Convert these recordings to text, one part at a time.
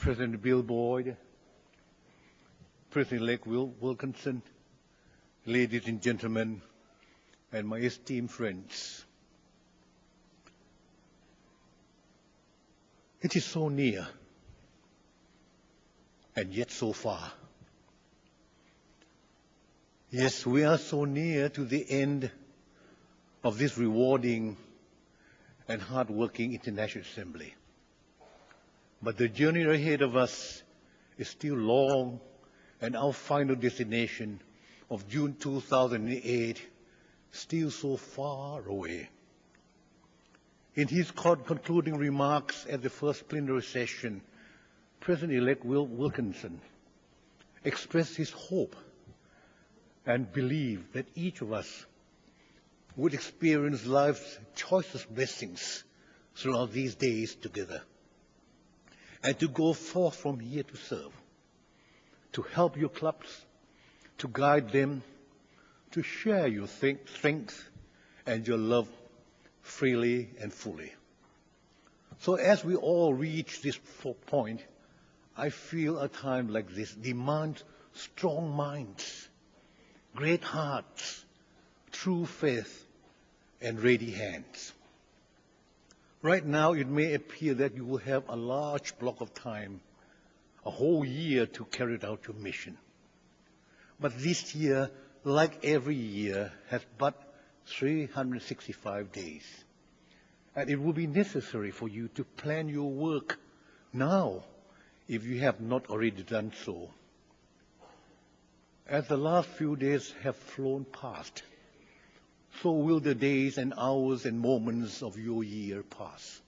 President Bill Boyd, President-elect Wilkinson, ladies and gentlemen, and my esteemed friends. It is so near, and yet so far. Yes, we are so near to the end of this rewarding and hard-working International Assembly. But the journey ahead of us is still long, and our final destination of June 2008 still so far away. In his concluding remarks at the first plenary session, President-elect Wilkinson expressed his hope and belief that each of us would experience life's choicest blessings throughout these days together, and to go forth from here to serve, to help your clubs, to guide them, to share your strength and your love freely and fully. So as we all reach this point, I feel a time like this demands strong minds, great hearts, true faith, and ready hands. Right now, it may appear that you will have a large block of time, a whole year, to carry out your mission. But this year, like every year, has but 365 days. And it will be necessary for you to plan your work now, if you have not already done so. As the last few days have flown past, so will the days and hours and moments of your year pass.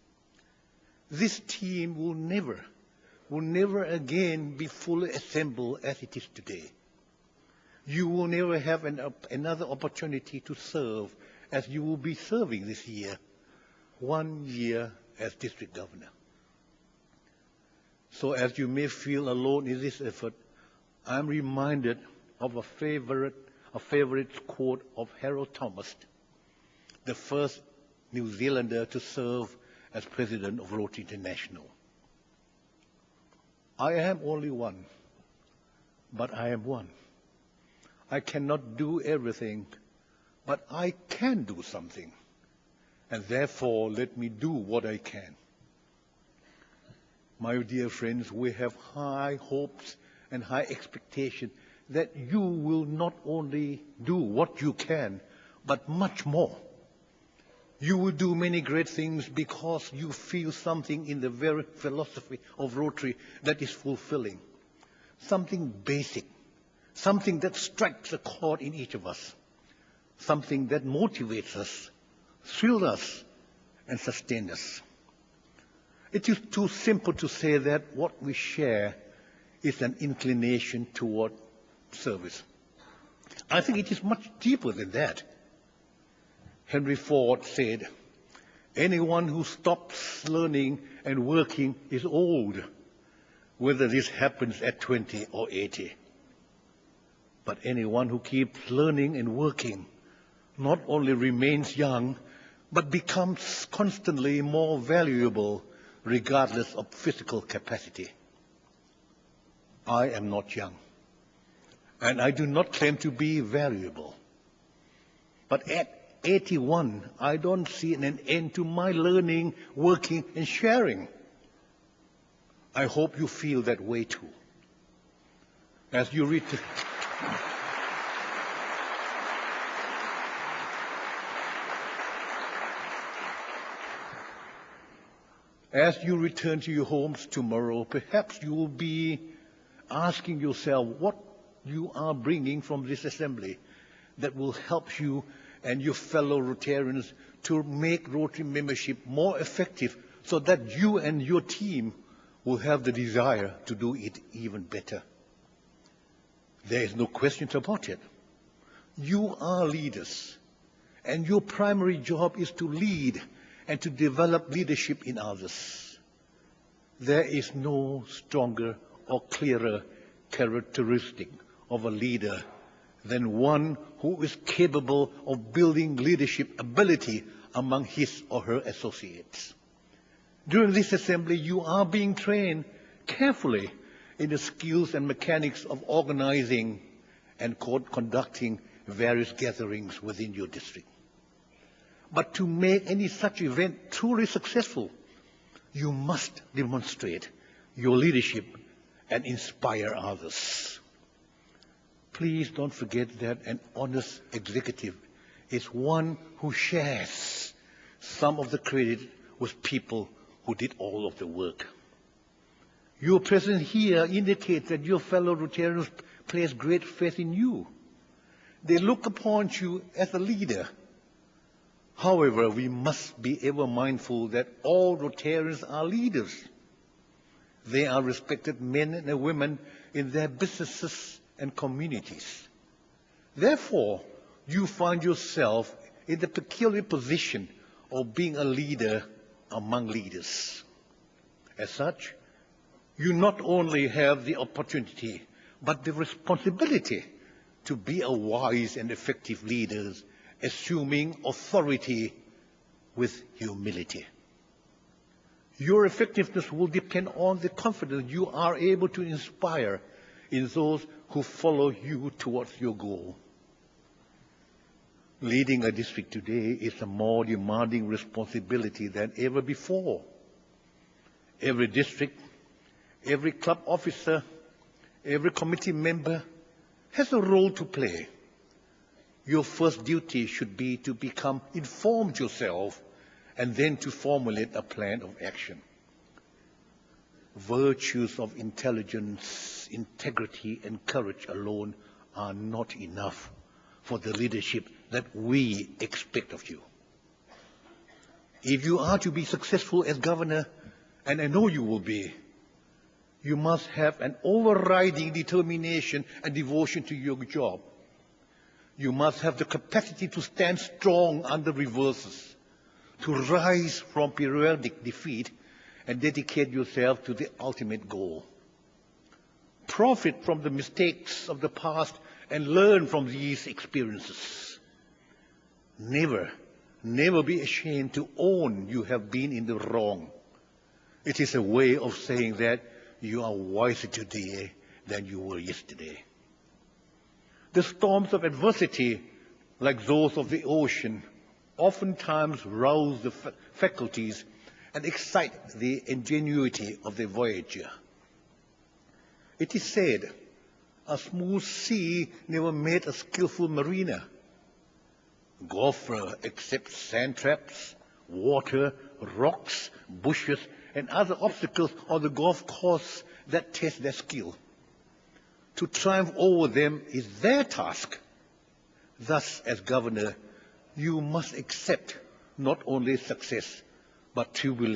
This team will never again be fully assembled as it is today. You will never have another opportunity to serve as you will be serving this year, 1 year as district governor. So as you may feel alone in this effort, I'm reminded of a favorite quote of Harold Thomas, the first New Zealander to serve as president of Rotary International. I am only one, but I am one. I cannot do everything, but I can do something, and therefore let me do what I can. My dear friends, we have high hopes and high expectations that you will not only do what you can, but much more. You will do many great things because you feel something in the very philosophy of Rotary that is fulfilling. Something basic, something that strikes a chord in each of us, something that motivates us, thrills us, and sustains us. It is too simple to say that what we share is an inclination toward service. I think it is much deeper than that. Henry Ford said, "Anyone who stops learning and working is old, whether this happens at 20 or 80. But anyone who keeps learning and working not only remains young, but becomes constantly more valuable regardless of physical capacity." I am not young, and I do not claim to be valuable. But at 81, I don't see an end to my learning, working, and sharing. I hope you feel that way too. As you return to your homes tomorrow, perhaps you will be asking yourself what you are bringing from this assembly that will help you and your fellow Rotarians to make Rotary membership more effective so that you and your team will have the desire to do it even better. There is no question about it. You are leaders, and your primary job is to lead and to develop leadership in others. There is no stronger or clearer characteristic of a leader than one who is capable of building leadership ability among his or her associates. During this assembly, you are being trained carefully in the skills and mechanics of organizing and conducting various gatherings within your district. But to make any such event truly successful, you must demonstrate your leadership and inspire others. Please don't forget that an honest executive is one who shares some of the credit with people who did all of the work. Your presence here indicates that your fellow Rotarians place great faith in you. They look upon you as a leader. However, we must be ever mindful that all Rotarians are leaders. They are respected men and women in their businesses and communities. Therefore, you find yourself in the peculiar position of being a leader among leaders. As such, you not only have the opportunity, but the responsibility to be a wise and effective leader, assuming authority with humility. Your effectiveness will depend on the confidence you are able to inspire in those who follow you towards your goal. Leading a district today is a more demanding responsibility than ever before. Every district, every club officer, every committee member has a role to play. Your first duty should be to become informed yourself and then to formulate a plan of action. Virtues of intelligence, integrity, and courage alone are not enough for the leadership that we expect of you. If you are to be successful as governor, and I know you will be, you must have an overriding determination and devotion to your job. You must have the capacity to stand strong under reverses, to rise from periodic defeat and dedicate yourself to the ultimate goal. Profit from the mistakes of the past and learn from these experiences. Never be ashamed to own you have been in the wrong. It is a way of saying that you are wiser today than you were yesterday. The storms of adversity, like those of the ocean, oftentimes rouse the faculties and excite the ingenuity of the voyager. It is said, a smooth sea never made a skillful mariner. Golfer accepts sand traps, water, rocks, bushes, and other obstacles on the golf course that test their skill. To triumph over them is their task. Thus, as governor, you must accept not only success, but tribulation.